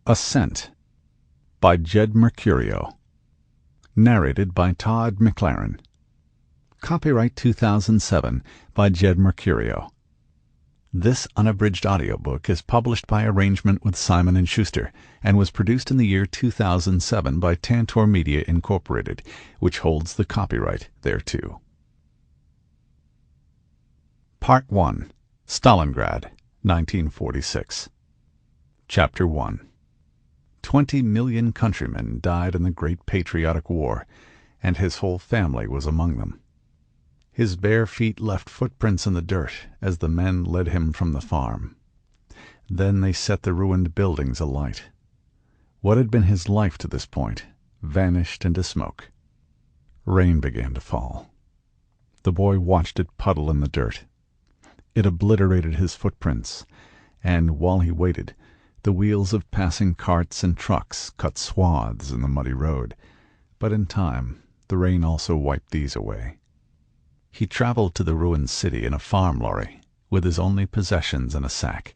Ascent by Jed Mercurio. Narrated by Todd, McLaren. Copyright 2007 by Jed Mercurio. This unabridged audiobook is published by arrangement with Simon & Schuster and was produced in the year 2007 by Tantor Media Incorporated, which holds the copyright thereto. Part 1. Stalingrad, 1946. Chapter 1. 20 million countrymen died in the Great Patriotic War, and his whole family was among them. His bare feet left footprints in the dirt as the men led him from the farm. Then they set the ruined buildings alight. What had been his life to this point vanished into smoke. Rain began to fall. The boy watched it puddle in the dirt. It obliterated his footprints, and while he waited, the wheels of passing carts and trucks cut swaths in the muddy road, but in time the rain also wiped these away. He traveled to the ruined city in a farm lorry, with his only possessions in a sack.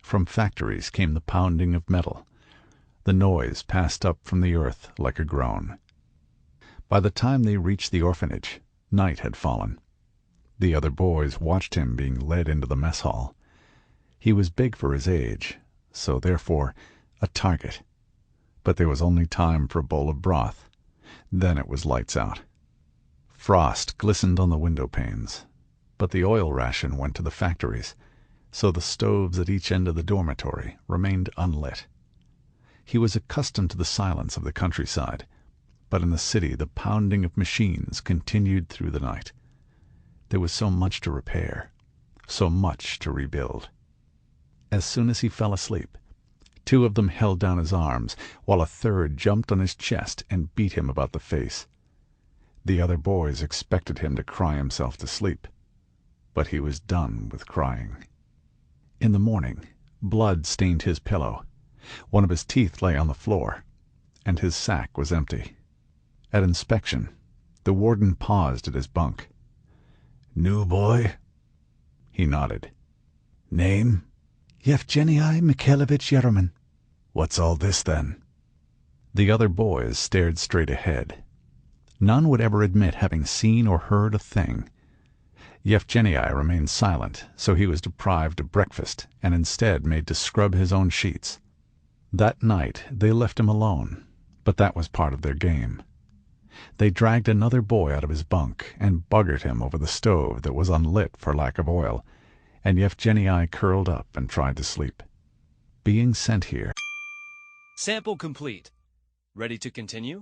From factories came the pounding of metal. The noise passed up from the earth like a groan. By the time they reached the orphanage, night had fallen. The other boys watched him being led into the mess hall. He was big for his age, so therefore a target. But there was only time for a bowl of broth. Then it was lights out. Frost glistened on the window panes, but the oil ration went to the factories, so the stoves at each end of the dormitory remained unlit. He was accustomed to the silence of the countryside, but in the city the pounding of machines continued through the night. There was so much to repair, so much to rebuild. As soon as he fell asleep, two of them held down his arms, while a third jumped on his chest and beat him about the face. The other boys expected him to cry himself to sleep, but he was done with crying. In the morning, blood stained his pillow. One of his teeth lay on the floor, and his sack was empty. At inspection, the warden paused at his bunk. "New boy?" He nodded. "Name?" Yefgeni Yeremin. "What's all this, then?" The other boys stared straight ahead. None would ever admit having seen or heard a thing. Yefgeni remained silent, so he was deprived of breakfast and instead made to scrub his own sheets. That night they left him alone, but that was part of their game. They dragged another boy out of his bunk and buggered him over the stove that was unlit for lack of oil, and Yefgeni curled up and tried to sleep. Being sent here. Sample complete. Ready to continue?